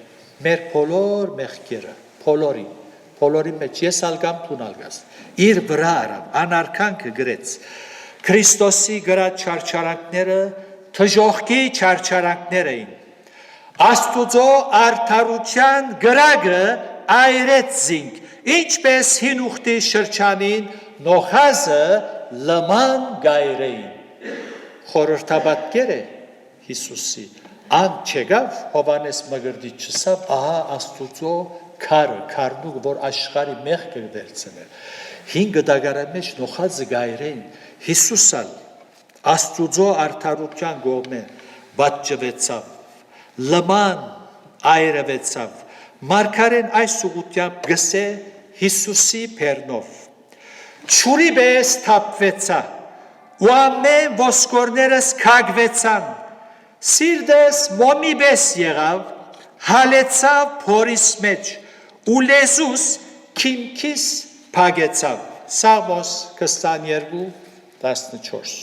մեր բոլոր մեղքերը, բոլորի մեջ ես ալգամ տուն ալգաս, իր վրա արավ, անարքանքը գրեց, Քրիստոսի գրած չարչարանքները թժողքի չարչարանքներ էին, Աստուծո արդարության գրագը այրեց զինք, ինչպես հին ուխտի շրջանին նոխազը լման գայրեին։ Խորհրդաբատկեր է Հիսուսի, ան չեղավ Հովանես Մգրդիչսավ, ահա Աստուծո քարնուկ, որ աշխարի մեղքը վերցնել։ 5 դագարան մեջ նոխազը գայրեին, Հիսուսալ Աստուծո արդարության գողմե բաճվեցավ, լման այրվեցավ, մարգարեն այս ուղությամբ գսե Հիսուսի պերնով, չուրի բես թապվեցա, ու ամեն ոսկորներս կագվեցան, սիրդես մոմի բես եղավ, հալեցավ փորիս մեջ, ու լեզուս քիմքիս փագեցավ, Սաղմոս 22:14։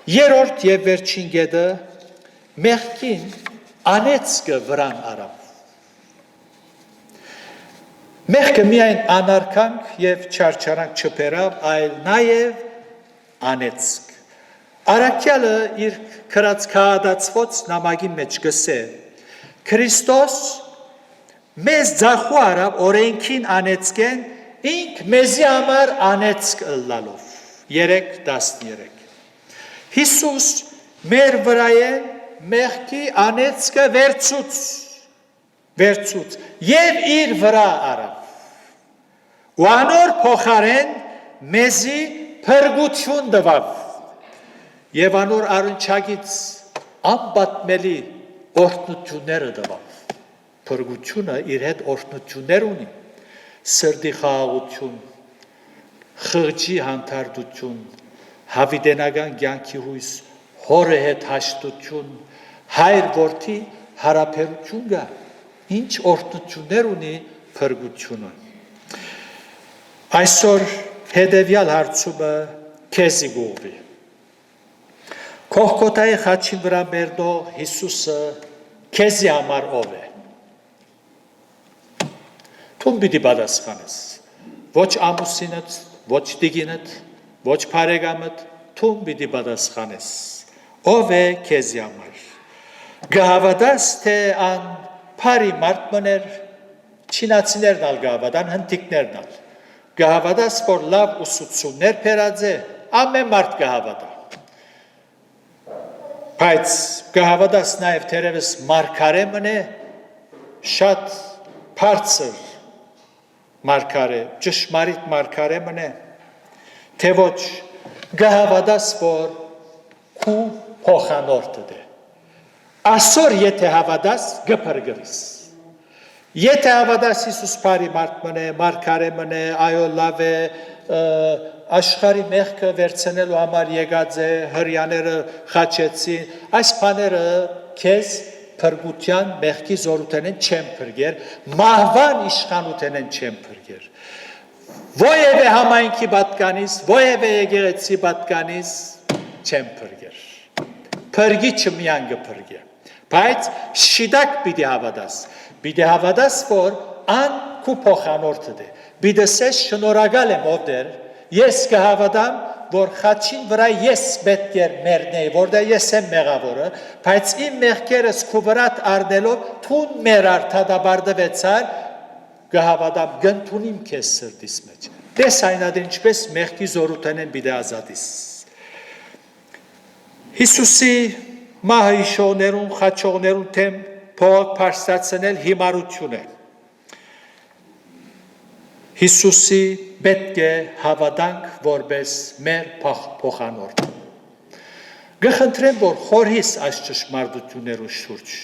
Երորդ եւ վերջին գեդը մեղքին անեցկը վրան արավ։ Մեղքը միայն անարքանք եւ չարչարանք չբերավ, այլ նաեւ անեցկ։ Արաքյալը իր քրած քահադացված նամակի մեջ գսե. Քրիստոս մեզ ձախու արավ օրենքին անեցկեն, ինք մեզի համար անեցկ ըլլալով։ 3:13։ Հիսուս մեր վրայեն մեղքի անեցկը վերցուց եւ իր վրա արավ։ Ու անոր փոխարեն մեզի փրկություն տվավ։ Եվ անոր արնչագից անպատմելի օրհնությունները տվավ։ Փրկությունը իր հետ օրհնություններ ունի, սրտի խաղաղություն, խղճի հանդարտություն, հավիտենական կյանքի հույս, հորը հետ հաշտություն, հայր որդի հարաբերություն կա, ինչ օրհնություններ ունի փրկությունը։ Այսօր հետևյալ հարցումը քեզի գուղվի։ Կողքոտայի խաչին վրա մերնող Հիսուսը քեզի համար ով է։ Թուն պիտի պատասխանես, ոչ ամուսինդ, ոչ տիկինդ, ոչ բարեկամդ, թուն պիտի պատասխանես, ով է քեզի համար։ Գահավատաս թե ան բարի մարդ մներ, չինացիներն ալ գահավատան, հնդիկներն ալ։ Գահավատաս, որ լավ ուսուցումներ բերած է, ամեն մարդ գահավատա։ Բայց գահավատաս նաև թերևս մարգարե մնե, շատ բարձր մարգարե, ճշմարիտ մարգարե մնե, թե ոչ գահավատաս, որ քու փոխանորդը դե։ Այսօր եթե հավատաս, գփրկվես։ Եթե հավատաս Հիսուս բարի մարդ մնե, մարգարե մնե, այո լավ է, աշխարհի մեղքը վերցնելու համար եկած է, հրյաները խաչեցին, այս բաները քեզ փրկության մեղքի զորութենեն չեն փրկեր, մահվան իշխանութենեն չեն փրկեր։ Ովևէ համայնքի պատկանից, ովևէ եկեղեցի պատկանից չեն փրկեր։ Փրկիչը միայն կփրկե։ Բայց շիդակ պիտի հավատաս, որ ան քու փոխանորդը դե։ Բիդեսես շնորհակալ եմ ով դեր, ես կհավատամ, որ խաչին վրա ես պետք է մեռնեի, որտեղ ես եմ մեղավորը, բայց իմ մեղքերս քու վրատ առնելով թուն մեր արդադաբարդվեցար, կհավատամ գնթունիմ քեզ սրտիս մեջ։ Դես այնադր ինչպես մեղքի զորութենեն պիտի ազատիս։ Հիսուսի մահը իշողներուն, խաչողներուն թեմ փող փարստացնել հիմարություն է։ Հիսուսի պետք է հավատանք որպես մեր փոխանորդ։ Գխնդրեմ, որ խորհիս այս ճշմարտություններու շուրջ։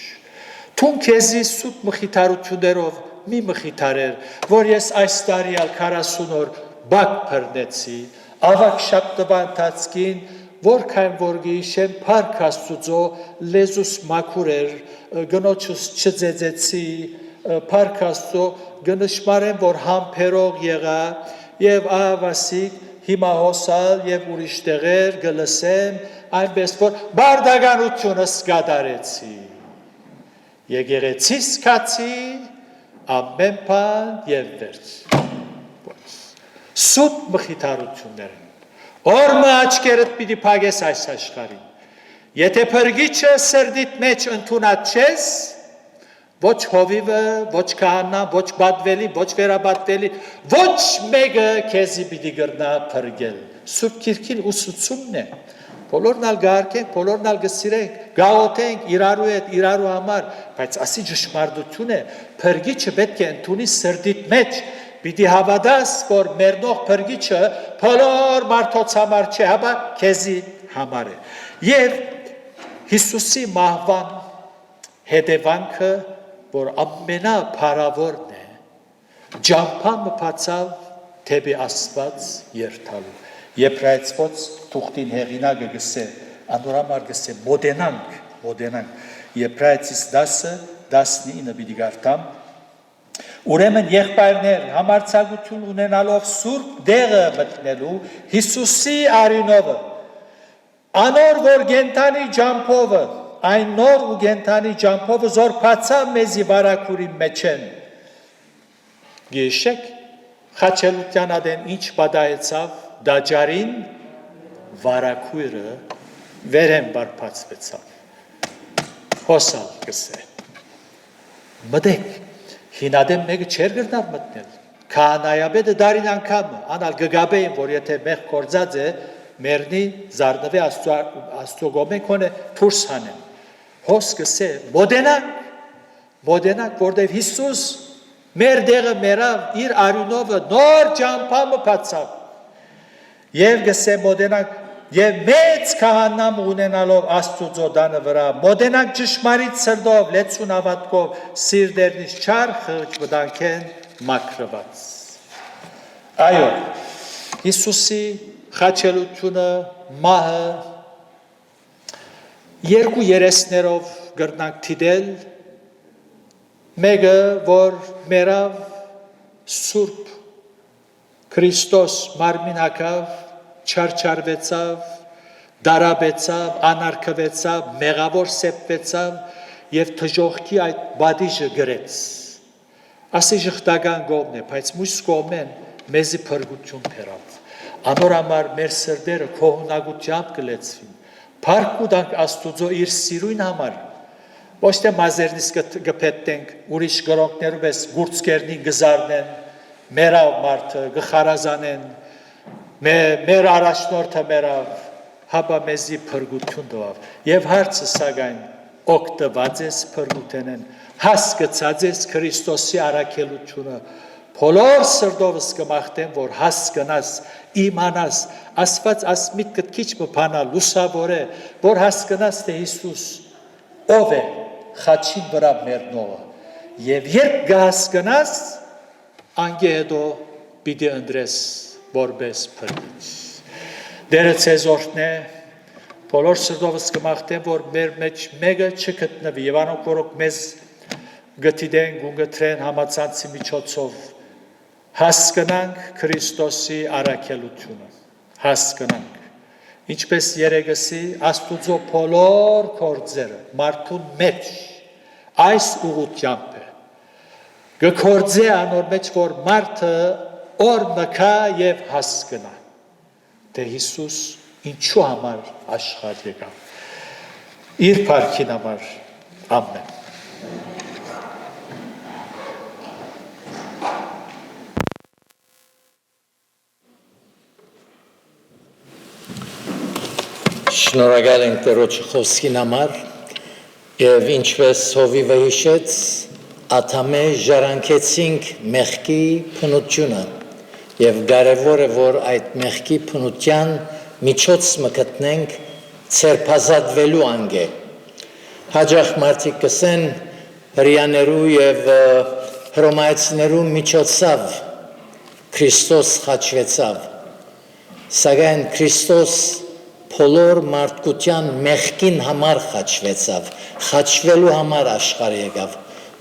Թուն քեզի սուտ մխիթարություններով մի մխիթարեր, որ ես այս տարի ալ 40 օր բակ բռնեցի, ավակ շաբթվա ընթացքին, որքան որ գիշեմ փառք Աստուծո լեզուս մաքուր էր, գնոջս չձեձեցի, փառք Աստծո գնշմարեմ, որ համբերող եղա եւ ահավասիկ հիմա հոսալ եւ ուրիշ տեղեր գլսեմ, այնպես որ բարդականությունս կատարեցի։ Եկեղեցիս կացի ամեն բան եւ վերջ։ Սուտ մխիթարություններ են։ Օրմը աչքերդ պիտի փագես այս աշխարհին։ Եթե փրկիչը սրդիդ մեջ ընդունած չես, ոչ հովիվը, ոչ քահանա, ոչ բադվելի, ոչ վերաբադվելի, ոչ մեկը քեզի պիտի գրնա փրկել։ Սուրբ Գիրքին ուսուցումն է։ Բոլորն ալ գարկենք, բոլորն ալ գսիրենք, գաղութենք իրարու հետ, իրարու համար, բայց ասի ճշմարտություն է, փրկիչը պետք է ընդունի սրտիդ մեջ, պիտի հավատաս, որ մեռնող փրկիչը բոլոր մարդոց համար չէ, հապա քեզի համար է։ Եվ Հիսուսի մահվան հետևանքը, որ ամենափարավորն է, ջամփամը բացավ թեպի Աստված երթալու։ Եբրայեցոց թուղթին հեղինակը գսե, անորամար գսե մոդենանք, Եբրայեցիս 10:19 պիտի գարտամ, ուրեմն եղբայրներ համարձակություն ունենալով սուրբ դեղը մտնելու Հիսուսի արյունովը, անոր որ գենթանի ջամփովը, այն նոր ու գենթանի ջամփովը զոր բացավ մեզի վարակուրի մեջ են։ Գիշեք խաչելության ադեն ինչ պատահեցավ դաջարին վարակույրը վերեն բարբացվեցավ։ Հոսալ գսե։ Մտեք, հինադեմ մեկը չեր գրնավ մտնել։ Քահանայապետը դարին անգամ անալ գգաբեին, որ եթե մեղ կործած է, մերնի զարնվի աստծո գոմե կոնե թուրս հանեն։ Հոս գսե, մոդենակ, որտև Հիսուս մեր դեղը մերավ իր արյունովը նոր ջամփամը բացավ։ Եվ գսե մոդենակ, եւ մեծ քահանամ ունենալով Աստծո դանը վրա, մոդենակ ճշմարիտ սրտով, լեցուն հավատքով, սիրտերնից չար խղճ վտանգեն մաքրված։ Այո, Հիսուսի խաչելությունը, մահը, երկու երեսներով գրնանք դիտել, մեկը, որ մերավ Սուրբ Քրիստոս մարմին հագավ, չարչարվեցավ, դարաբեցավ, անարգվեցավ, մեղավոր սեպվեցավ եւ թժողքի այդ բադիժը գրեց։ Ասի ժխտական կողմն է, բայց մյուս կողմեն մեզի փրկություն բերավ։ Անոր համար մեր սրտերը քոհունակությամբ կլեցվին։ Փառք տանք Աստուծո իր սիրուն համար։ Ոչ թե մազերնից կփետենք, ուրիշ գրոնքներով էս գուրցկերնին գզարնեն, մերավ մարդը գխարազանեն, մեր առաջնորդը մերավ, հապա մեզի փրկություն տվավ։ Եվ հարցը սակայն օգտված ես փրկութենեն, հասկացած ես Քրիստոսի առաքելությունը, բոլոր սրտովս կմաղթեմ, որ հասկանաս, իմանաս, Աստված ասմիտքդ քիչ մփանա լուսավոր է, որ հասկանաս, թե Հիսուս ով է, խաչին վրա մեռնողը, եւ երբ կհասկանաս, անգե հետո պիտի ընտրես որպես փրկիչ։ Դերը ցեզ օրհնե, բոլոր սրտովս կմաղթեմ, որ մեր մեջ մեկը չգտնվի, եւ անոնք, որոնք մեզ գտիդեն, գունգտրեն համացանցի միջոցով, հասկանանք Քրիստոսի առաքելությունը, հասկանանք, ինչպես երեգսի Աստուծո բոլոր գործերը մարդուն մեջ այս ուղղությամբ է, գկործե անոր մեջ, որ մարդը օր մկա եւ հասկանա, թե Հիսուս ինչու համար աշխարհ եկավ, իր փառքին համար, ամեն։ Շնորհակալ ենք Տերոջի խոսքին համար եւ ինչպես հովիվը հիշեց, աթամե ժառանգեցինք մեղքի փնությունը եւ կարեւոր է որ այդ մեղքի փնության միջոց մգտնենք ցերփազատվելու անգե հաջող մարդիկ կսեն հрьяաներու եւ հռոմայացիներու միջոցով Քրիստոս խաչվեցավ սակայն Քրիստոս բոլոր մարդկության մեղքին համար խաչվեցավ, խաչվելու համար աշխարհ եկավ,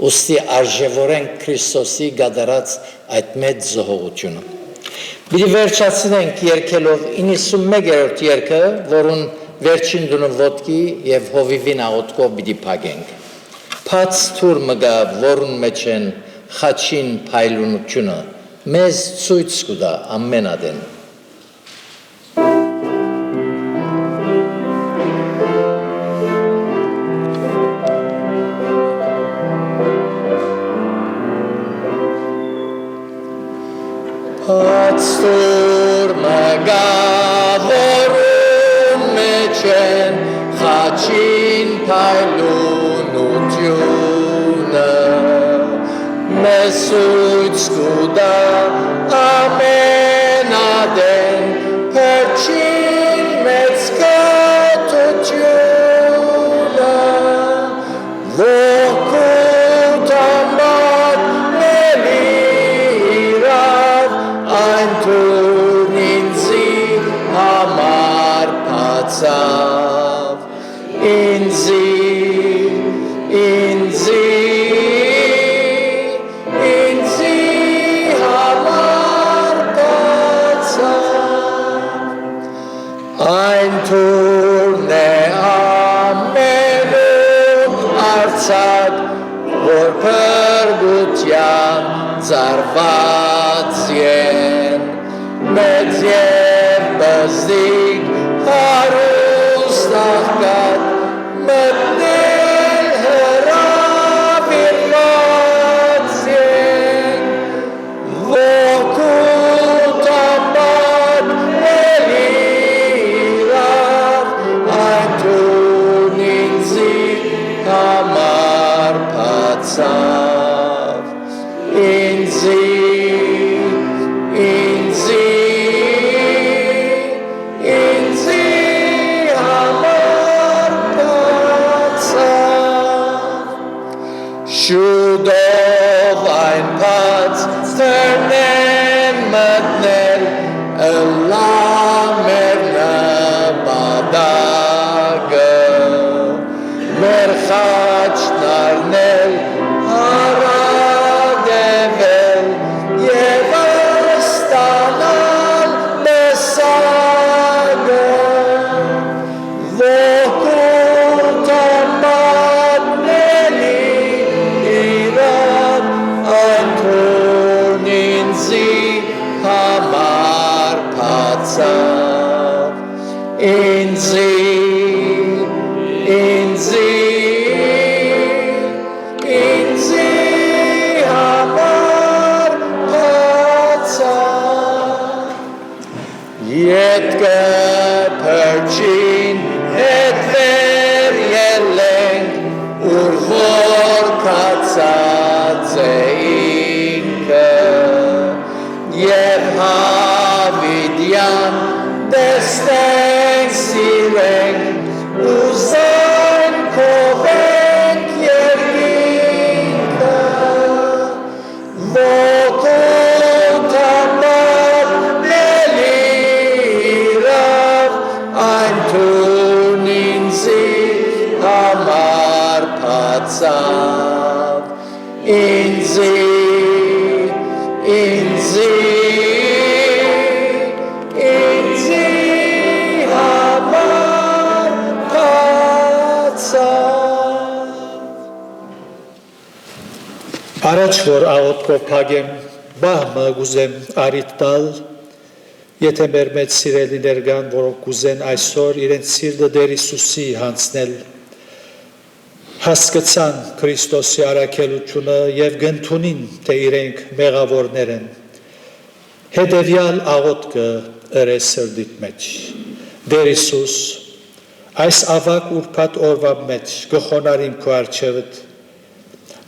ուստի արժևորենք Քրիստոսի գադարած այդ մեծ զոհողությունը։ Պիտի վերջացնենք երգելով 91-րդ երգը, որուն վերջին դունը ոտքի եւ հովիվին աղոթքով պիտի փակենք։ Փած թուր մգա, որուն մեջ են խաչին փայլունությունը, մեզ ցույց կտա ամենադեն։ Perçin paylunutjuna Mesut skuda amen aden Perçin metskatutjuna Vokutambat melirav Ein turninzi amar patsav Inzi hamar patsav Ein turne amenut artsad Vor pergutjam zarvatsien Medjev bezdig harustachkat Mednil heravirvatsien Vokutamad melirav Ein turninzi hamar patsav Inzi hamar patsav Shudov ein patz ternen matnel Allah merna badaga Merchach narnel haradevel Yevastanal besaga Vokutamad melirav Ein turninzi hamar patsav Inzi hamar patsav Yetke perçin etver yeleng Urvor katzatzeike Yev havidyan desten sireng Uzayn kovenk yerginka Vokutamad melirav Ein turninzi hamar patsav Inzi hamar patsav Առաջ որ աղոթքով փագեմ, բահմը գուզեմ արիտ տալ, եթե մեր մեծ սիրելիներ կան, որոնք կուզեն այսօր իրենց սիրտը Տեր Հիսուսի հանձնել, հասկացան Քրիստոսի առաքելությունը եւ գնդունին, թե իրենք մեղավորներ են։ Հետևյալ աղոթքը ըրես սրդիդ մեջ։ Տեր Հիսուս, այս ավակ ուրբաթ օրվա մեջ գխոնարին քո առջևդ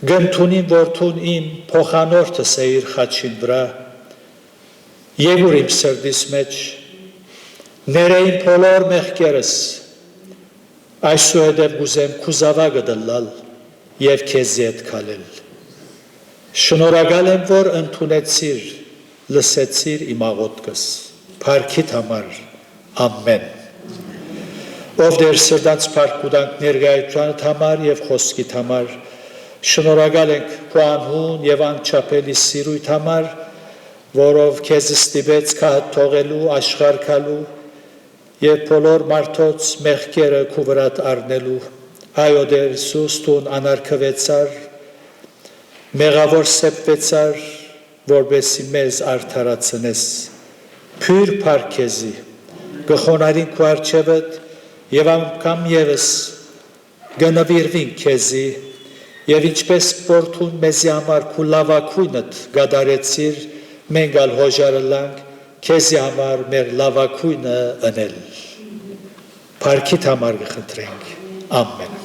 Գնդունին որդուն իմ փոխանորդս է իր խաչին վրա եւ ուր իմ սրդիս մեջ ներեին բոլոր մեղքերս այսուհետև գուզեմ քու զավակը դլալ եւ քեզի հետ քալել շնորհակալ եմ որ ընդունեցիր լսեցիր իմ աղոթքս փառքիդ համար ամեն ով դեր սրտանց փառք ուտանք ներկայությանդ համար եւ խոսքիդ համար Շնորհակալ ենք քո անհուն եւ անչափելի սիրույթ համար, որով քեզ ստիպեց քահ թողելու, աշխարհքալու եւ բոլոր մարդոց մեղքերը քո վրատ առնելու։ Այո, Տեր Հիսուս, դու անարգվեցար, մեղավոր սեպվեցար, որբեսի մեզ արդարացնես։ Փյուր փառքեզի, գխոնարին քո առջևդ եւ անգամ եւս գնավիրվին քեզի Եվ ինչպես պորթուն մեզի համար քու լավակույնդ գադարեցիր, մենք ալ հոժարը լանք, քեզի համար մեր լավակույնը ընել։ Փառքիդ համար կխնդրենք, ամեն